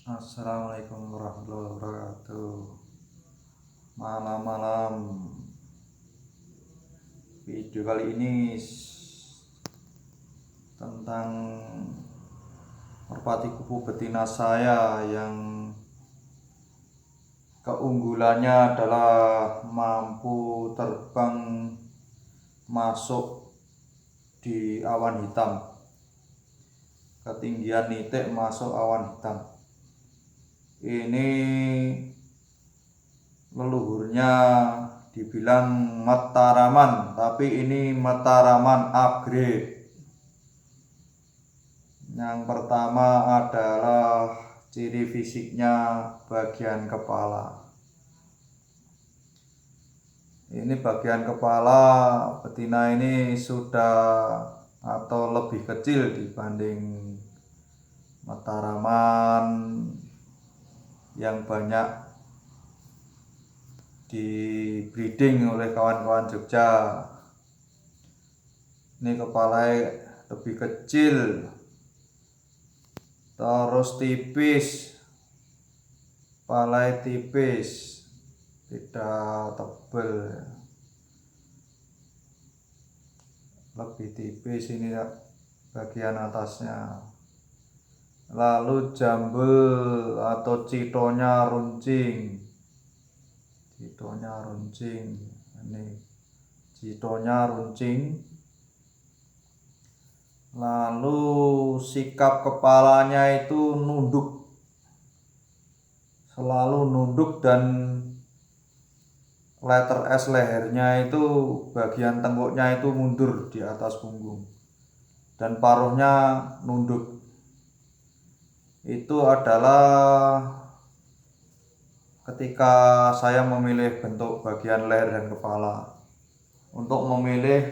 Assalamualaikum warahmatullahi wabarakatuh. Malam-malam video kali ini tentang merpati kupu betina saya yang keunggulannya adalah mampu terbang masuk di awan hitam, ketinggian nitik masuk awan hitam. Ini leluhurnya dibilang Mataraman, tapi ini Mataraman upgrade. Yang pertama adalah ciri fisiknya bagian kepala. Ini bagian kepala betina ini sudah atau lebih kecil dibanding Mataraman yang banyak di breeding oleh kawan-kawan Jogja. Ini kepalanya lebih kecil, terus tipis, kepalanya tipis, tidak tebal, lebih tipis ini ya bagian atasnya. Lalu jambul atau citonya runcing, ini citonya runcing. Lalu sikap kepalanya itu nunduk, selalu nunduk, dan letter S lehernya itu bagian tengkuknya itu mundur di atas punggung dan paruhnya nunduk. Itu adalah ketika saya memilih bentuk bagian leher dan kepala untuk memilih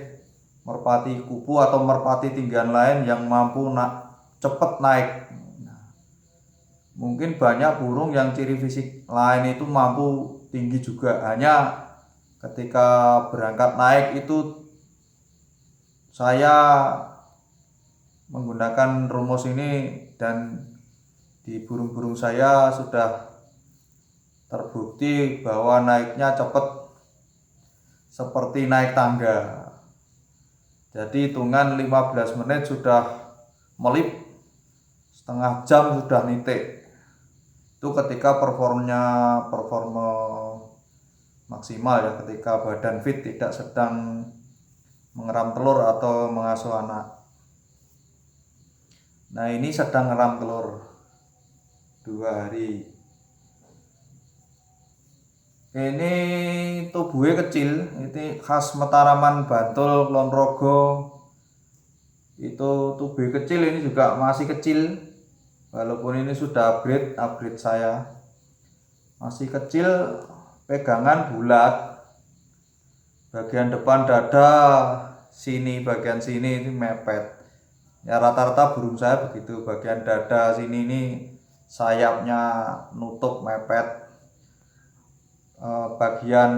merpati kupu atau merpati tinggian lain yang mampu cepat naik. Mungkin banyak burung yang ciri fisik lain itu mampu tinggi juga, hanya ketika berangkat naik itu saya menggunakan rumus ini dan di burung-burung saya sudah terbukti bahwa naiknya cepat seperti naik tangga. Jadi hitungan 15 menit sudah melip, setengah jam sudah nitik. Itu ketika performa maksimal ya, ketika badan fit, tidak sedang mengeram telur atau mengasuh anak. Nah, ini sedang ngeram telur 2 hari. Ini tubuhnya kecil, ini khas Mataraman Bantul Kulon Progo. Itu tubuhnya kecil, ini juga masih kecil, walaupun ini sudah upgrade saya. Masih kecil, pegangan bulat, bagian depan dada sini, bagian sini ini mepet. Ya rata-rata burung saya begitu, bagian dada sini ini sayapnya nutup mepet. Bagian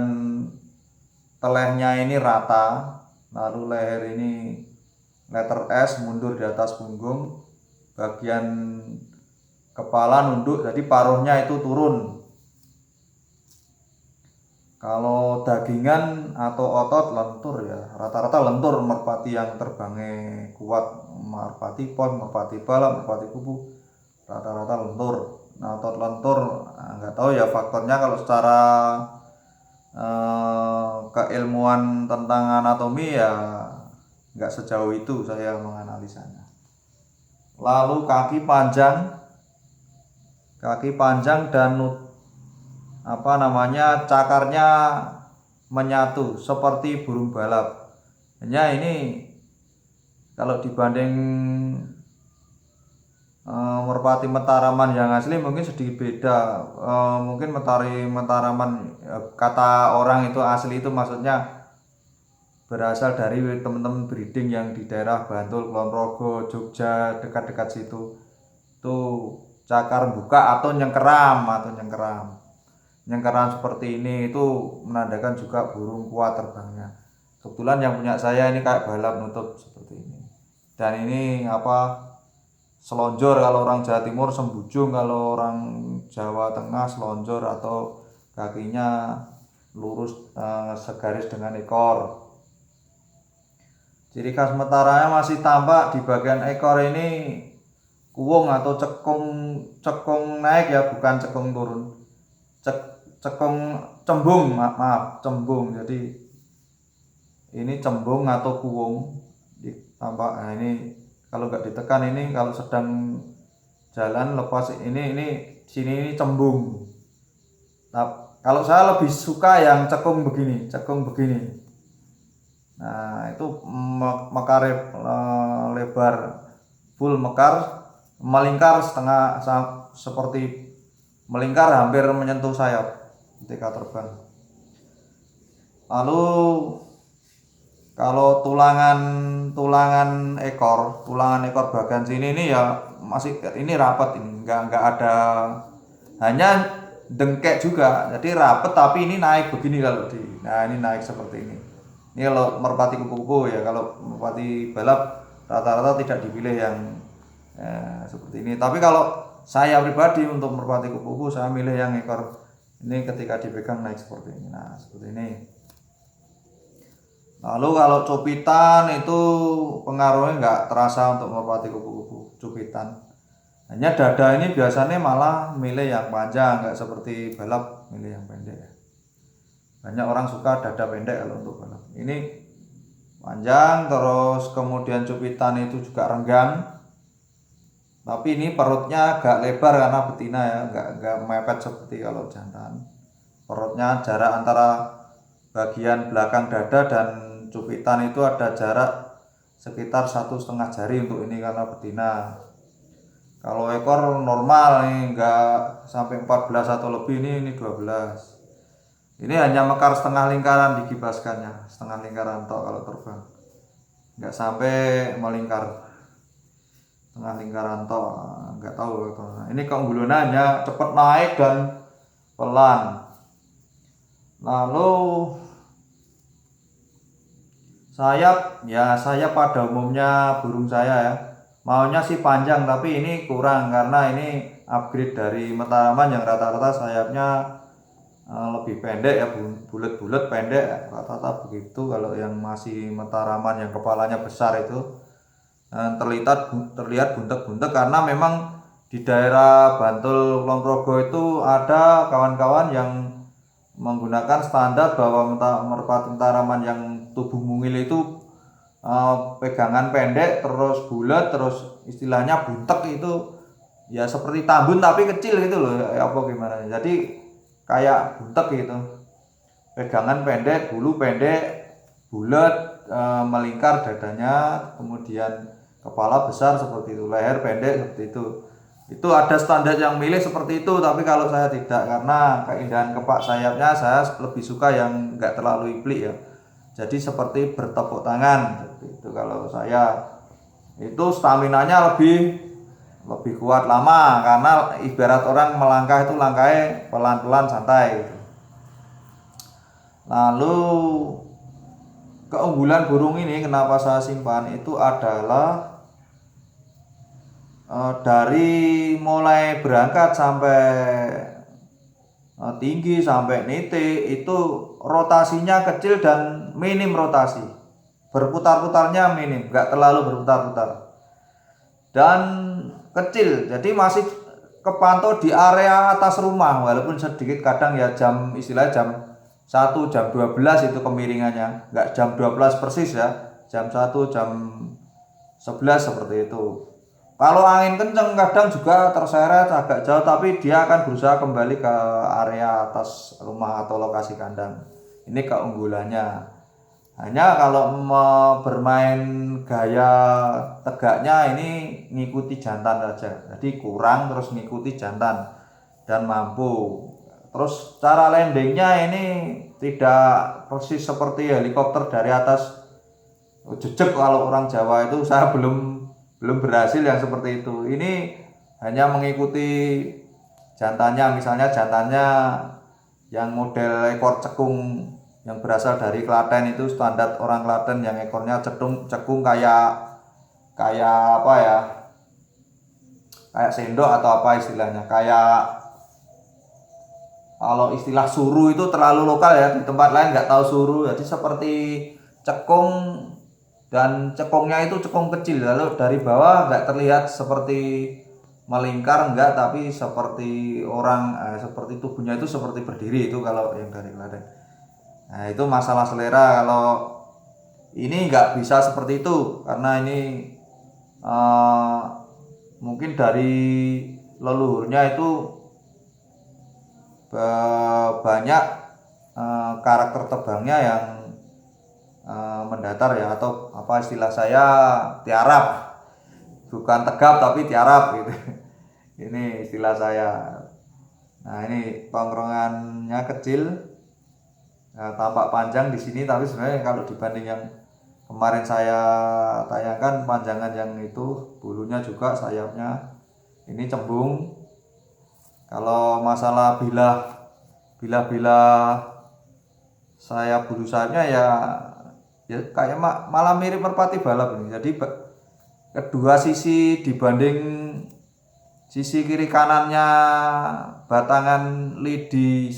telehnya ini rata, lalu leher ini letter S mundur di atas punggung, bagian kepala nunduk, jadi paruhnya itu turun. Kalau dagingan atau otot lentur ya, rata-rata lentur merpati yang terbangnya kuat, merpati pos, merpati balap, merpati kupu, rata-rata lentur. Nah, otot lentur nggak tahu ya faktornya, kalau secara keilmuan tentang anatomi ya nggak sejauh itu saya menganalisanya. Lalu kaki panjang dan cakarnya menyatu seperti burung balap. Hanya ini kalau dibanding merpati Mataraman yang asli mungkin sedikit beda. Mungkin Mataraman kata orang itu asli itu maksudnya berasal dari teman-teman breeding yang di daerah Bantul, Kulon Progo, Jogja, dekat-dekat situ. Itu cakar buka atau nyengkeram. Nyengkeram seperti ini itu menandakan juga burung kuat terbangnya. Kebetulan yang punya saya ini kayak balap nutup seperti ini. Dan ini selonjor, kalau orang Jawa Timur sembujung, kalau orang Jawa Tengah selonjor atau kakinya lurus segaris dengan ekor. Ciri khas Mataranya masih tampak di bagian ekor ini kuwung atau cekung naik ya, bukan cekung turun. Cekung cembung, maaf, cembung. Jadi ini cembung atau kuwung tampak. Nah, ini kalau nggak ditekan, ini kalau sedang jalan lepas ini sini ini cembung. Nah, kalau saya lebih suka yang cekung begini. Nah, itu mekar lebar full mekar, melingkar setengah, seperti melingkar hampir menyentuh sayap ketika terbang. Lalu kalau tulangan ekor bagian sini ini ya masih ini rapat, ini enggak ada, hanya dengkek juga, jadi rapet tapi ini naik begini kalau nah ini naik seperti ini. Ini kalau merpati kupu-kupu ya, kalau merpati balap rata-rata tidak dipilih yang seperti ini. Tapi kalau saya pribadi untuk merpati kupu-kupu saya milih yang ekor ini ketika dipegang naik seperti ini. Nah seperti ini. Lalu kalau cupitan itu pengaruhnya nggak terasa untuk merpati kupu-kupu cupitan. Hanya dada ini biasanya malah milih yang panjang, nggak seperti balap milih yang pendek. Banyak orang suka dada pendek kalau untuk balap. Ini panjang, terus kemudian cupitan itu juga renggang. Tapi ini perutnya agak lebar karena betina ya, nggak mepet seperti kalau jantan. Perutnya jarak antara bagian belakang dada dan cupitan itu ada jarak sekitar 1,5 jari untuk ini karena betina. Kalau ekor normal nih nggak sampai 14 atau lebih, ini 12. Ini hanya mekar setengah lingkaran digibaskannya, setengah lingkaran toh kalau terbang, nggak sampai melingkar, setengah lingkaran toh, nggak tahu. Ini keunggulannya hanya cepat naik dan pelan. Lalu sayap pada umumnya burung saya ya maunya sih panjang, tapi ini kurang karena ini upgrade dari Mataraman yang rata-rata sayapnya lebih pendek ya, bulat-bulat pendek rata-rata begitu. Kalau yang masih Mataraman yang kepalanya besar itu terlihat buntek-buntek karena memang di daerah Bantul Kulon Progo itu ada kawan-kawan yang menggunakan standar bahwa merpati Mataraman yang tubuh mungil itu pegangan pendek terus bulat terus istilahnya buntek itu ya seperti tambun tapi kecil gitu loh ya, apa gimana, jadi kayak buntek gitu, pegangan pendek, bulu pendek, bulat, melingkar dadanya, kemudian kepala besar seperti itu, leher pendek seperti itu ada standar yang milih seperti itu. Tapi kalau saya tidak, karena keindahan kepak sayapnya saya lebih suka yang enggak terlalu iplik ya, jadi seperti bertepuk tangan seperti itu. Kalau saya itu staminanya lebih kuat lama karena ibarat orang melangkah itu langkahnya pelan-pelan santai gitu. Lalu keunggulan burung ini kenapa saya simpan itu adalah dari mulai berangkat sampai tinggi sampai nite itu rotasinya kecil dan minim rotasi, berputar-putarnya minim, nggak terlalu berputar-putar dan kecil, jadi masih kepantau di area atas rumah walaupun sedikit kadang ya jam istilah jam 1 jam 12 itu kemiringannya, nggak jam 12 persis ya, jam 1 jam 11 seperti itu. Kalau angin kenceng kadang juga terseret agak jauh tapi dia akan berusaha kembali ke area atas rumah atau lokasi kandang. Ini keunggulannya. Hanya kalau mau bermain gaya tegaknya ini ngikuti jantan saja, jadi kurang terus ngikuti jantan dan mampu. Terus cara landingnya ini tidak persis seperti helikopter dari atas jejak, kalau orang Jawa itu saya belum berhasil yang seperti itu. Ini hanya mengikuti jantannya, misalnya jantannya yang model ekor cekung yang berasal dari Klaten itu standar orang Klaten yang ekornya cekung kayak apa ya, kayak sendok atau apa istilahnya, kayak kalau istilah suru itu terlalu lokal ya, di tempat lain nggak tahu suru. Jadi seperti cekung, dan cekungnya itu cekung kecil, lalu dari bawah nggak terlihat seperti melingkar, enggak, tapi seperti orang, seperti tubuhnya itu seperti berdiri, itu kalau yang dari Klaten. Nah itu masalah selera. Kalau ini nggak bisa seperti itu, karena ini eh, mungkin dari leluhurnya itu banyak karakter terbangnya yang mendatar ya, atau apa istilah saya, tiarap, bukan tegap tapi tiarap gitu. Ini istilah saya. Nah ini tongkrongannya kecil, tampak panjang di sini, tapi sebenarnya kalau dibanding yang kemarin saya tayangkan, panjangan yang itu bulunya juga, sayapnya ini cembung. Kalau masalah bilah saya bulu sayapnya ya kayak malah mirip merpati balap ini. Jadi kedua sisi, dibanding sisi kiri kanannya batangan lidi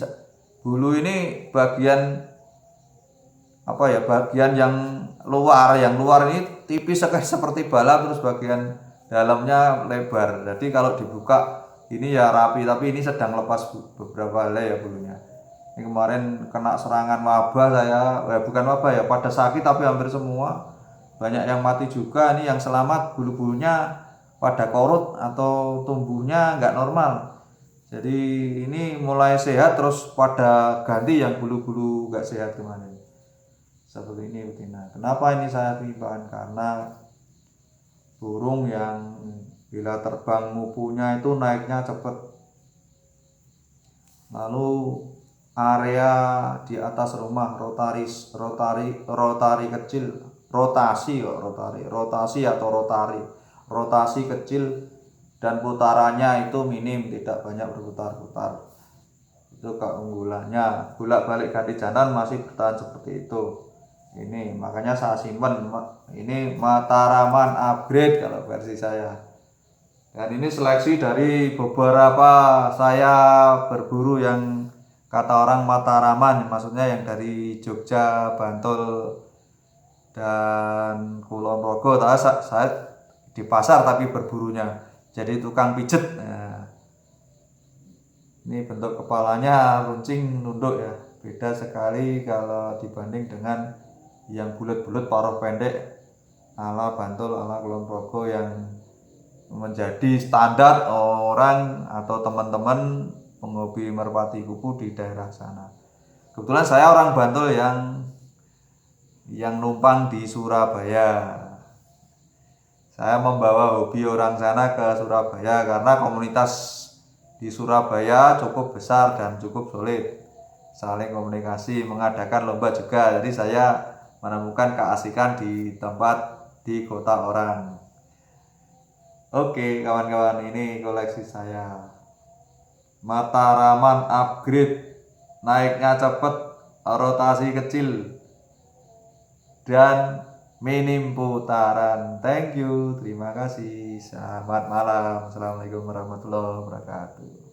bulu ini, bagian apa ya, bagian yang luar ini tipis seperti balap, terus bagian dalamnya lebar. Jadi kalau dibuka ini ya rapi, tapi ini sedang lepas beberapa helai ya bulunya. Ini kemarin kena serangan wabah saya, bukan wabah ya, pada sakit tapi hampir semua. Banyak yang mati juga. Ini yang selamat bulu-bulunya pada korut atau tumbuhnya nggak normal. Jadi ini mulai sehat terus pada ganti yang bulu-bulu nggak sehat kemarin. Seperti ini betina. Kenapa ini saya timbang? Karena burung yang bila terbang mupunya itu naiknya cepat. Lalu area di atas rumah rotari kecil, rotasi kecil, dan putarannya itu minim, tidak banyak berputar-putar. Itu keunggulannya. Bolak-balik ganti jantan masih bertahan seperti itu. Ini makanya saya simpen. Ini Mataraman upgrade kalau versi saya. Dan ini seleksi dari beberapa saya berburu yang kata orang Mataraman, maksudnya yang dari Jogja, Bantul, dan Kulon Progo. Saya di pasar tapi berburunya jadi tukang pijet. Nah, ini bentuk kepalanya runcing nunduk ya, beda sekali kalau dibanding dengan yang bulat-bulat paruh pendek ala Bantul, ala Kulon Progo, yang menjadi standar orang atau teman-teman penghobi merpati kupu di daerah sana. Kebetulan saya orang Bantul yang numpang di Surabaya. Saya membawa hobi orang sana ke Surabaya karena komunitas di Surabaya cukup besar dan cukup solid, saling komunikasi, mengadakan lomba juga. Jadi saya menemukan keasikan di tempat di kota orang. Oke kawan-kawan, ini koleksi saya. Mataraman upgrade, naiknya cepat, rotasi kecil, dan minim putaran. Thank you, terima kasih. Selamat malam. Assalamualaikum warahmatullahi wabarakatuh.